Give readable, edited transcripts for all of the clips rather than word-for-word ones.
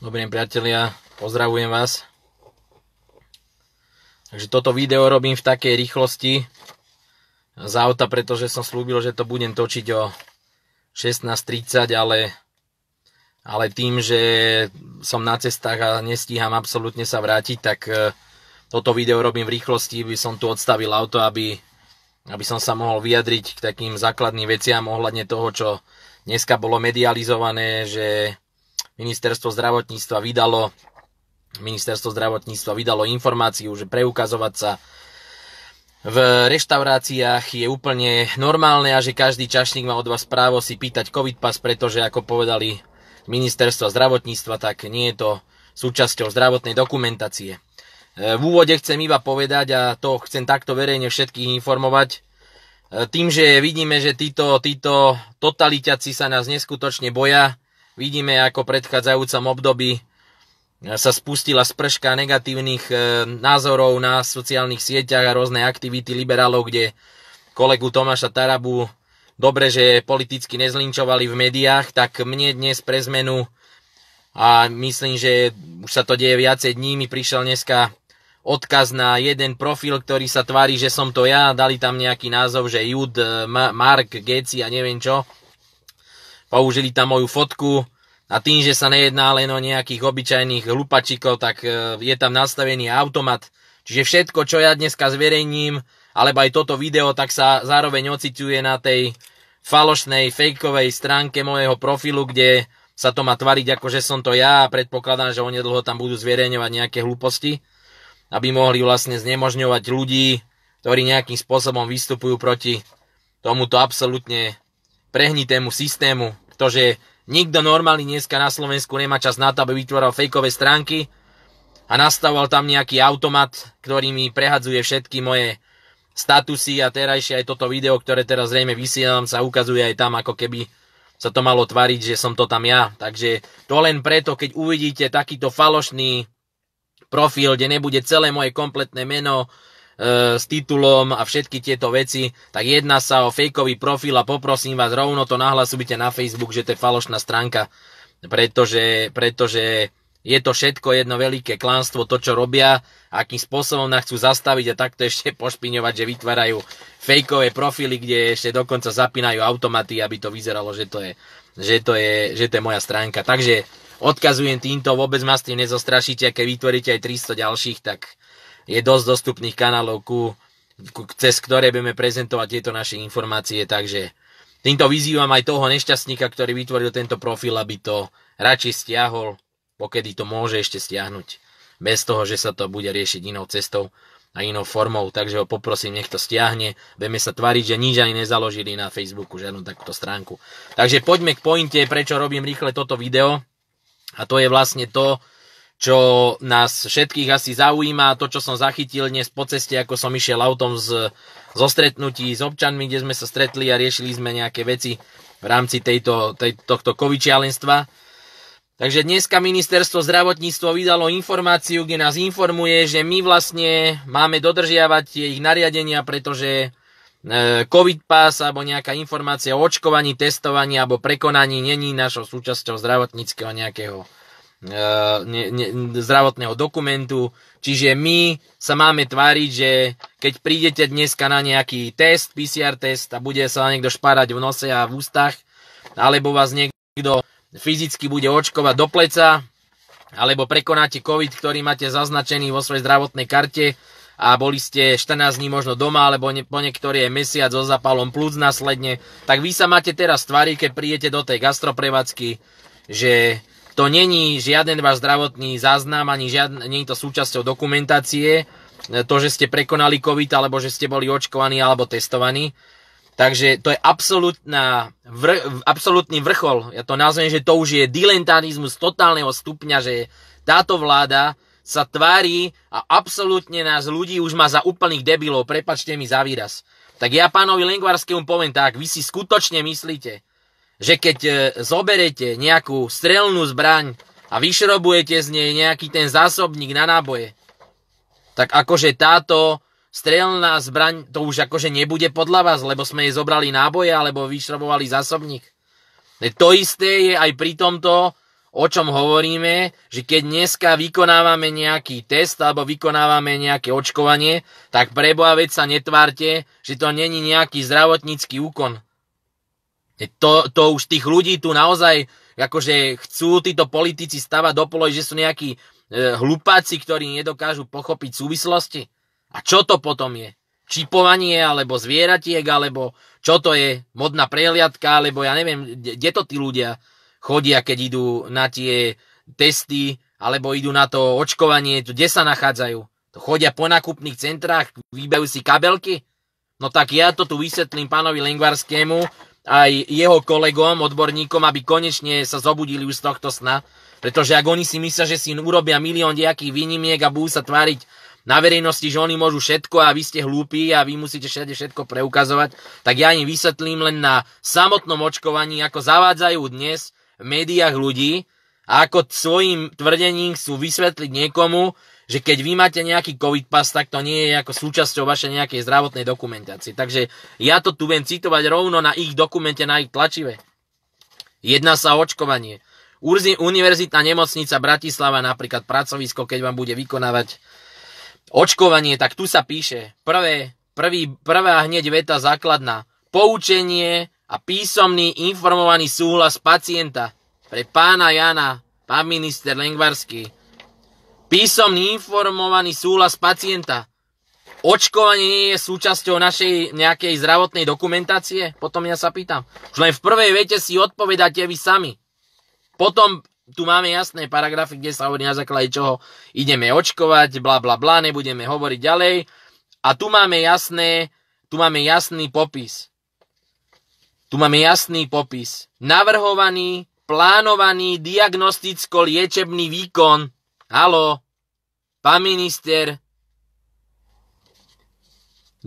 Dobrý deň, priatelia, pozdravujem vás. Takže toto video robím v takej rýchlosti z auta, pretože som slúbil, že to budem točiť o 16:30, ale tým, že som na cestách a nestíham absolútne sa vrátiť, tak toto video robím v rýchlosti, by som tu odstavil auto, aby som sa mohol vyjadriť k takým základným veciam ohľadne toho, čo dneska bolo medializované, že Ministerstvo zdravotníctva vydalo informáciu, že preukazovať sa v reštauráciách je úplne normálne a že každý čašník má od vás právo si pýtať COVID pas, pretože ako povedali Ministerstvo zdravotníctva, tak nie je to súčasťou zdravotnej dokumentácie. V úvode chcem iba povedať, a to chcem takto verejne všetkých informovať, tým, že vidíme, že títo totaliťaci sa nás neskutočne boja. Vidíme, ako v predchádzajúcom období sa spustila sprška negatívnych názorov na sociálnych sieťach a rôzne aktivity liberálov, kde kolegu Tomáša Tarabu dobre, že politicky nezlinčovali v médiách, tak mne dnes pre zmenu, a myslím, že už sa to deje viacej dní, mi prišiel dneska odkaz na jeden profil, ktorý sa tvári, že som to ja, dali tam nejaký názov, že Jud, Mark, Geci a neviem čo. Použili tam moju fotku a tým, že sa nejedná len o nejakých obyčajných hlupačikov, tak je tam nastavený automat. Čiže všetko, čo ja dneska zverejním, alebo aj toto video, tak sa zároveň ociťuje na tej falošnej, fejkovej stránke mojho profilu, kde sa to má tvariť, ako že som to ja, a predpokladám, že onedlho tam budú zverejňovať nejaké hlúposti, aby mohli vlastne znemožňovať ľudí, ktorí nejakým spôsobom vystupujú proti tomuto absolútne prehnitému systému. To, že nikto normálny dneska na Slovensku nemá čas na to, aby vytváral fejkové stránky a nastavoval tam nejaký automat, ktorý mi prehadzuje všetky moje statusy, a terajšie aj toto video, ktoré teraz zrejme vysielam, sa ukazuje aj tam, ako keby sa to malo tvariť, že som to tam ja. Takže to len preto, keď uvidíte takýto falošný profil, kde nebude celé moje kompletné meno s titulom a všetky tieto veci, tak jedná sa o fejkový profil a poprosím vás, rovno to nahlasujte na Facebook, že to je falošná stránka, pretože je to všetko jedno veľké klamstvo, to čo robia, akým spôsobom nás chcú zastaviť a takto ešte pošpiňovať, že vytvárajú fejkové profily, kde ešte dokonca zapínajú automaty, aby to vyzeralo, že to je moja stránka. Takže odkazujem týmto, vôbec ma s tým nezostrašíte, a keď vytvoríte aj 300 ďalších, tak je dosť dostupných kanálov, cez ktoré budeme prezentovať tieto naše informácie. Takže týmto vyzývam aj toho nešťastníka, ktorý vytvoril tento profil, aby to radšej stiahol, pokedy to môže ešte stiahnuť, bez toho, že sa to bude riešiť inou cestou a inou formou. Takže ho poprosím, nech to stiahne. Budeme sa tváriť, že nič ani nezaložili na Facebooku, žiadnu takúto stránku. Takže poďme k pointe, prečo robím rýchle toto video. A to je vlastne to, čo nás všetkých asi zaujíma, to, čo som zachytil dnes po ceste, ako som išiel autom zo stretnutí s občanmi, kde sme sa stretli a riešili sme nejaké veci v rámci tohto covidčialenstva. Takže dneska Ministerstvo zdravotníctva vydalo informáciu, kde nás informuje, že my vlastne máme dodržiavať ich nariadenia, pretože COVID pas alebo nejaká informácia o očkovaní, testovaní alebo prekonaní není našou súčasťou zdravotníckeho nejakého zdravotného dokumentu. Čiže my sa máme tváriť, že keď prídete dneska na nejaký test, PCR test, a bude sa niekto špárať v nose a v ústach, alebo vás niekto fyzicky bude očkovať do pleca, alebo prekonáte COVID, ktorý máte zaznačený vo svojej zdravotnej karte a boli ste 14 dní možno doma, alebo po niektorý je mesiac so zápalom plúc následne, tak vy sa máte teraz tváriť, keď prídete do tej gastroprevádzky, že to není žiaden váš zdravotný záznam, ani nie je to súčasťou dokumentácie, to, že ste prekonali COVID, alebo že ste boli očkovaní alebo testovaní. Takže to je absolútny vrchol. Ja to nazvem, že to už je diletantizmus totálneho stupňa, že táto vláda sa tvári a absolútne nás ľudí už má za úplných debilov. Prepáčte mi za výraz. Tak ja pánovi Lengvarskému poviem tak, vy si skutočne myslíte, že keď zoberete nejakú strelnú zbraň a vyšrobujete z nej nejaký ten zásobník na náboje, tak akože táto strelná zbraň to už akože nebude podľa vás, lebo sme jej zobrali náboje alebo vyšrobovali zásobník. To isté je aj pri tomto o čom hovoríme, že keď dneska vykonávame nejaký test alebo vykonávame nejaké očkovanie, tak preboha veď sa netvárte, že to není nejaký zdravotnícky úkon. To už tých ľudí tu naozaj akože chcú títo politici stavať do polohy, že sú nejakí hlupáci, ktorí nedokážu pochopiť súvislosti. A čo to potom je? Čipovanie, alebo zvieratiek, alebo čo to je? Modná prehliadka, alebo ja neviem, kde to tí ľudia chodia, keď idú na tie testy, alebo idú na to očkovanie, kde sa nachádzajú? To chodia po nákupných centrách, vybajú si kabelky? No tak ja to tu vysvetlím pánovi Lengvarskému, aj jeho kolegom, odborníkom, aby konečne sa zobudili už z tohto sna. Pretože ak oni si myslia, že si urobia milión nejakých výnimiek a budú sa tváriť na verejnosti, že oni môžu všetko a vy ste hlúpi a vy musíte všade všetko preukazovať, tak ja im vysvetlím len na samotnom očkovaní, ako zavádzajú dnes v médiách ľudí a ako svojim tvrdením chcú vysvetliť niekomu, že keď vy máte nejaký COVID pas, tak to nie je ako súčasťou vašej nejakej zdravotnej dokumentácie. Takže ja to tu viem citovať rovno na ich dokumente, na ich tlačive. Jedná sa o očkovanie. Univerzitná nemocnica Bratislava, napríklad pracovisko, keď vám bude vykonávať očkovanie, tak tu sa píše prvá hneď veta základná. Poučenie a písomný informovaný súhlas pacienta pre pána Jana, pán minister Lengvarský. Písomný informovaný súhlas pacienta. Očkovanie nie je súčasťou našej nejakej zdravotnej dokumentácie? Potom ja sa pýtam. Už len v prvej vete si odpovedáte vy sami. Potom tu máme jasné paragrafy, kde sa hovorí na základe čoho ideme očkovať, bla bla bla, nebudeme hovoriť ďalej. A tu máme jasný popis. Navrhovaný, plánovaný diagnosticko-liečebný výkon. Haló, pán minister.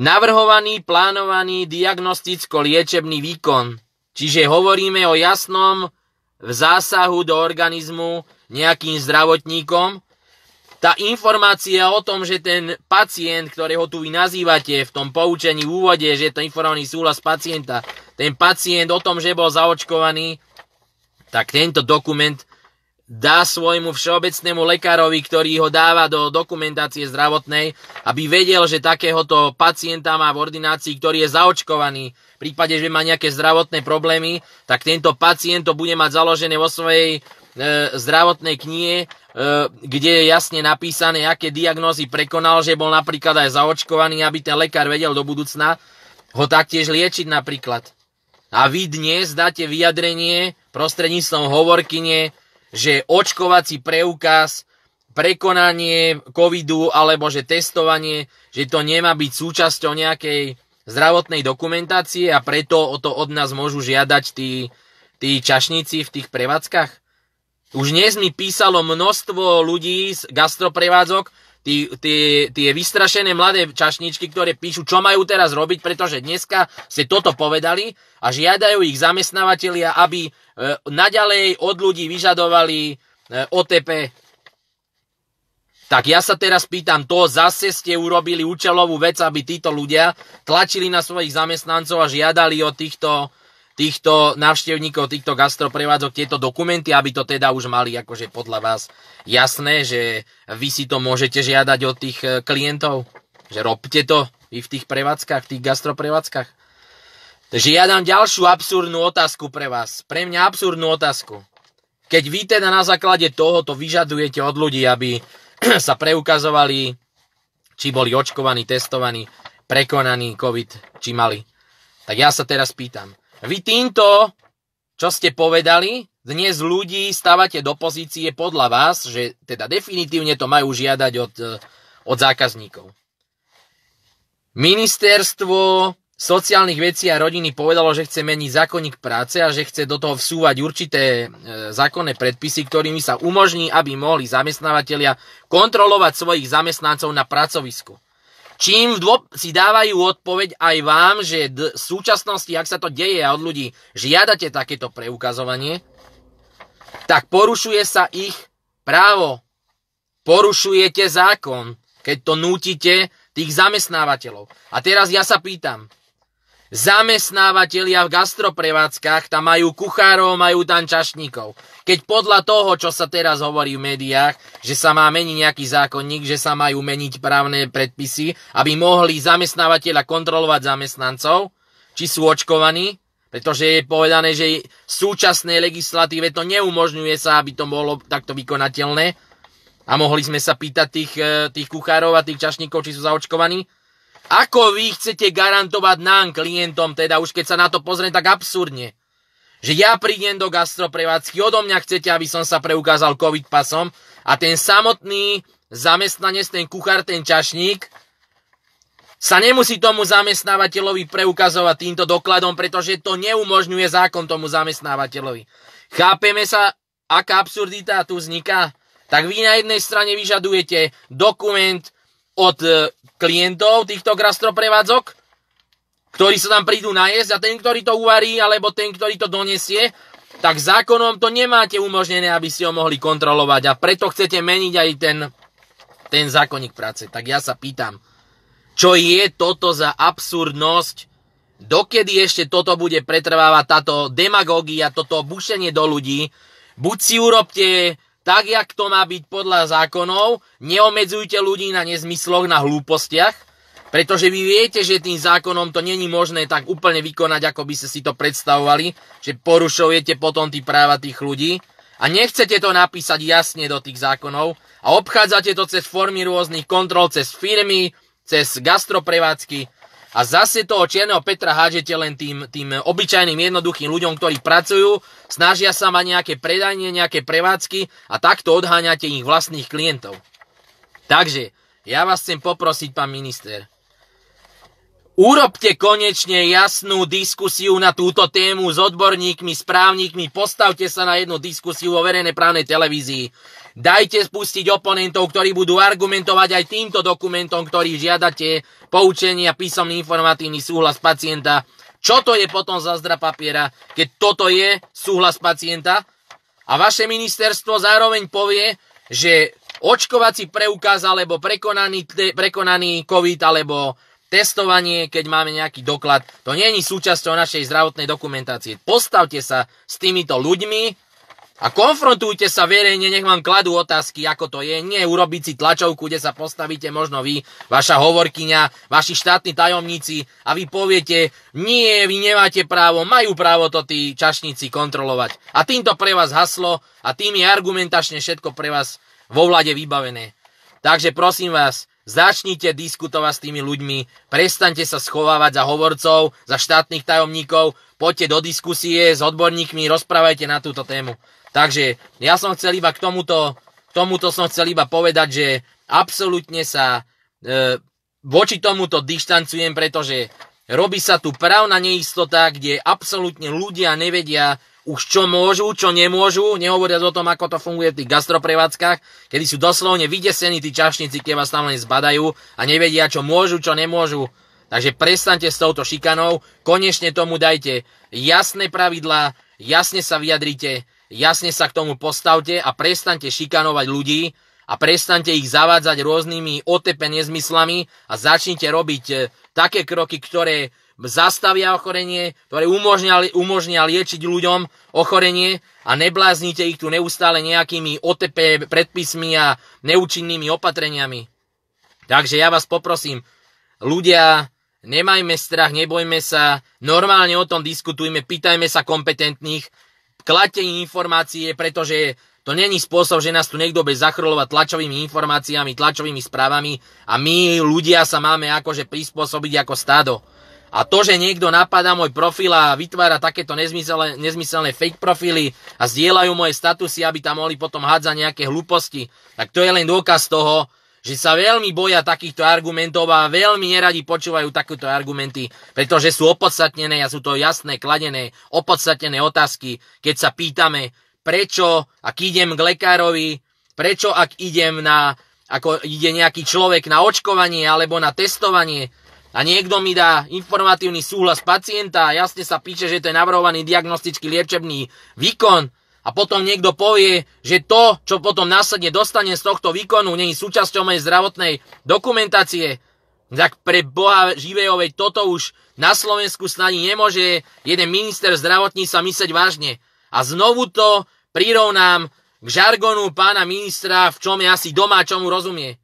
Navrhovaný, plánovaný diagnosticko-liečebný výkon. Čiže hovoríme o jasnom zásahu do organizmu nejakým zdravotníkom. Tá informácia o tom, že ten pacient, ktorého tu vy nazývate v tom poučení v úvode, že je to informovaný súhlas pacienta, ten pacient o tom, že bol zaočkovaný, tak tento dokument dá svojmu všeobecnému lekárovi, ktorý ho dáva do dokumentácie zdravotnej, aby vedel, že takéhoto pacienta má v ordinácii, ktorý je zaočkovaný. V prípade, že má nejaké zdravotné problémy, tak tento pacient to bude mať založené vo svojej zdravotnej knihe, kde je jasne napísané, aké diagnózy prekonal, že bol napríklad aj zaočkovaný, aby ten lekár vedel do budúcna ho taktiež liečiť napríklad. A vy dnes dáte vyjadrenie prostredníctvom hovorkyne, že očkovací preukaz, prekonanie covidu alebo že testovanie, že to nemá byť súčasťou nejakej zdravotnej dokumentácie a preto to od nás môžu žiadať tí čašníci v tých prevádzkach. Už dnes mi písalo množstvo ľudí z gastroprevádzok, tie vystrašené mladé čašničky, ktoré píšu, čo majú teraz robiť, pretože dneska ste toto povedali a žiadajú ich zamestnávateľia, aby naďalej od ľudí vyžadovali OTP. Tak ja sa teraz pýtam, to zase ste urobili účelovú vec, aby títo ľudia tlačili na svojich zamestnancov a žiadali od týchto návštevníkov, týchto gastroprevádzok tieto dokumenty, aby to teda už mali akože podľa vás jasné, že vy si to môžete žiadať od tých klientov, že robte to i v tých prevádzkach, v tých gastroprevádzkach. Takže ja dám ďalšiu absurdnú otázku pre vás. Pre mňa absurdnú otázku. Keď vy teda na základe tohoto vyžadujete od ľudí, aby sa preukazovali, či boli očkovaní, testovaní, prekonaní COVID, či mali. Tak ja sa teraz pýtam. Vy týmto, čo ste povedali, dnes ľudí stávate do pozície podľa vás, že teda definitívne to majú žiadať od zákazníkov. Ministerstvo sociálnych vecí a rodiny povedalo, že chce meniť zákonník práce a že chce do toho vsúvať určité zákonné predpisy, ktorými sa umožní, aby mohli zamestnávateľia kontrolovať svojich zamestnancov na pracovisku. Čím si dávajú odpoveď aj vám, že v súčasnosti, ak sa to deje a od ľudí žiadate takéto preukazovanie, tak porušuje sa ich právo. Porušujete zákon, keď to nútite tých zamestnávateľov. A teraz ja sa pýtam, Zamestnávateľia v gastroprevádzkach tam majú kuchárov, majú tam čašníkov. Keď podľa toho, čo sa teraz hovorí v médiách, že sa má meniť nejaký zákonník, že sa majú meniť právne predpisy, aby mohli zamestnávateľia kontrolovať zamestnancov, či sú očkovaní, pretože je povedané, že v súčasnej legislatíve to neumožňuje sa, aby to bolo takto vykonateľné. A mohli sme sa pýtať tých kuchárov a tých čašníkov, či sú zaočkovaní. Ako vy chcete garantovať nám, klientom, teda už keď sa na to pozriem tak absurdne, že ja prídem do gastroprevádzky, odo mňa chcete, aby som sa preukázal COVID pasom a ten samotný zamestnanec, ten kuchár, ten čašník sa nemusí tomu zamestnávateľovi preukazovať týmto dokladom, pretože to neumožňuje zákon tomu zamestnávateľovi. Chápeme sa, aká absurdita tu vzniká? Tak vy na jednej strane vyžadujete dokument od klientov týchto gastroprevádzok, ktorí sa tam prídu najesť a ten, ktorý to uvarí, alebo ten, ktorý to donesie, tak zákonom to nemáte umožnené, aby ste ho mohli kontrolovať a preto chcete meniť aj ten zákonník práce. Tak ja sa pýtam, čo je toto za absurdnosť? Dokedy ešte toto bude pretrvávať, táto demagógia, toto bušenie do ľudí? Buď si urobte tak, jak to má byť podľa zákonov, neomedzujte ľudí na nezmysloch, na hlúpostiach, pretože vy viete, že tým zákonom to není možné tak úplne vykonať, ako by ste si to predstavovali, že porušujete potom tí práva tých ľudí a nechcete to napísať jasne do tých zákonov a obchádzate to cez formy rôznych kontrol, cez firmy, cez gastroprevádzky a zase toho čierneho Petra hádžete len tým obyčajným jednoduchým ľuďom, ktorí pracujú, snažia sa mať nejaké predajnie, nejaké prevádzky a takto odháňate ich vlastných klientov. Takže, ja vás chcem poprosiť, pán minister, urobte konečne jasnú diskusiu na túto tému s odborníkmi, s právnikmi, postavte sa na jednu diskusiu vo verejnej právnej televízii. Dajte spustiť oponentov, ktorí budú argumentovať aj týmto dokumentom, ktorý žiadate, poučenie a písomný informatívny súhlas pacienta. Čo to je potom za zdra papiera, keď toto je súhlas pacienta? A vaše ministerstvo zároveň povie, že očkovací preukaz alebo prekonaný COVID alebo testovanie, keď máme nejaký doklad, to nie je súčasťou našej zdravotnej dokumentácie. Postavte sa s týmito ľuďmi a konfrontujte sa verejne, nech vám kladú otázky, ako to je. Nie urobiť si tlačovku, kde sa postavíte možno vy, vaša hovorkyňa, vaši štátni tajomníci a vy poviete, nie, vy nemáte právo, majú právo to tí čašníci kontrolovať. A týmto pre vás haslo a tým je argumentačne všetko pre vás vo vláde vybavené. Takže prosím vás, začnite diskutovať s tými ľuďmi, prestaňte sa schovávať za hovorcov, za štátnych tajomníkov, poďte do diskusie s odborníkmi, rozprávajte na túto tému. Takže ja som chcel iba k tomuto som chcel iba povedať, že absolútne sa voči tomuto dištancujem, pretože robí sa tu právna neistota, kde absolútne ľudia nevedia už čo môžu, čo nemôžu, nehovoriac o tom, ako to funguje v tých gastroprevádzkach, kedy sú doslovne vydesení tí čašníci, keď vás tam len zbadajú a nevedia, čo môžu, čo nemôžu. Takže prestaňte s touto šikanou, konečne tomu dajte jasné pravidlá, jasne sa vyjadrite, jasne sa k tomu postavte a prestaňte šikanovať ľudí a prestaňte ich zavádzať rôznymi OTP nezmyslami a začnite robiť také kroky, ktoré zastavia ochorenie, ktoré umožnia liečiť ľuďom ochorenie a nebláznite ich tu neustále nejakými OTP predpismi a neúčinnými opatreniami. Takže ja vás poprosím, ľudia, nemajme strach, nebojme sa, normálne o tom diskutujme, pýtajme sa kompetentných, kladte im informácie, pretože to není spôsob, že nás tu niekto bude zachrľovať tlačovými informáciami, tlačovými správami a my ľudia sa máme akože prispôsobiť ako stádo. A to, že niekto napadá môj profil a vytvára takéto nezmyselné fake profily a zdieľajú moje statusy, aby tam mohli potom hádzať nejaké hlúposti, tak to je len dôkaz toho, že sa veľmi boja takýchto argumentov a veľmi neradi počúvajú takéto argumenty, pretože sú opodstatnené a sú to jasné, kladené, opodstatnené otázky, keď sa pýtame, prečo, ak idem k lekárovi, prečo, ak idem ako ide nejaký človek na očkovanie alebo na testovanie, a niekto mi dá informatívny súhlas pacienta a jasne sa píše, že to je navrhovaný diagnostický liečebný výkon a potom niekto povie, že to, čo potom následne dostane z tohto výkonu, nie je súčasťou mojej zdravotnej dokumentácie, tak pre Boha živého, veď Na Slovensku snad nemôže jeden minister zdravotníctva mysleť vážne. A znovu to prirovnám k žargonu pána ministra, v čom je asi doma, čomu rozumie.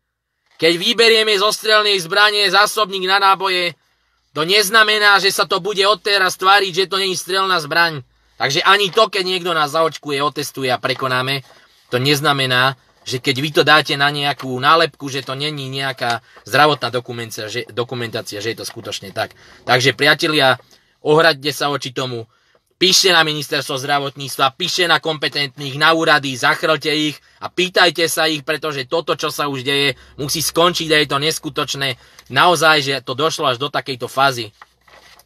Keď vyberieme zo strelnej zbrane zásobník na náboje, to neznamená, že sa to bude odteraz tváriť, že to nie je strelná zbraň. Takže ani to, keď niekto nás zaočkuje, otestuje a prekonáme, to neznamená, že keď vy to dáte na nejakú nálepku, že to není nejaká zdravotná dokumentácia, že je to skutočne tak. Takže priatelia, ohraďte sa voči tomu, píšte na ministerstvo zdravotníctva, píšte na kompetentných, na úrady, zachrlte ich a pýtajte sa ich, pretože toto, čo sa už deje, musí skončiť a je to neskutočné. Naozaj, že to došlo až do takejto fázy.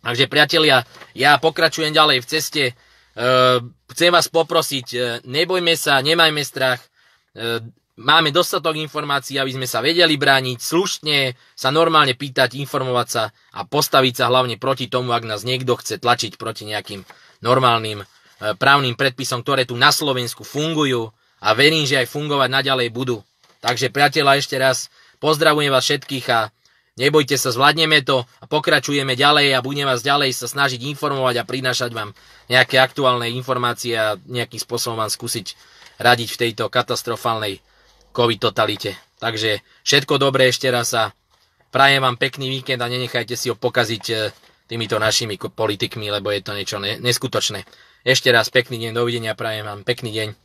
Takže priatelia, ja pokračujem ďalej v ceste. Chcem vás poprosiť, nebojme sa, nemajme strach. Máme dostatok informácií, aby sme sa vedeli brániť, slušne sa normálne pýtať, informovať sa a postaviť sa hlavne proti tomu, ak nás niekto chce tlačiť proti nejakým normálnym právnym predpisom, ktoré tu na Slovensku fungujú a verím, že aj fungovať naďalej budú. Takže priatelia, ešte raz pozdravujem vás všetkých a nebojte sa, zvládneme to a pokračujeme ďalej a budeme vás ďalej sa snažiť informovať a prinášať vám nejaké aktuálne informácie a nejakým spôsobom vám skúsiť radiť v tejto katastrofálnej COVID totalite. Takže všetko dobré ešte raz a prajem vám pekný víkend a nenechajte si ho pokaziť týmito našimi politikmi, lebo je to niečo neskutočné. Ešte raz pekný deň, dovidenia, prajem vám pekný deň.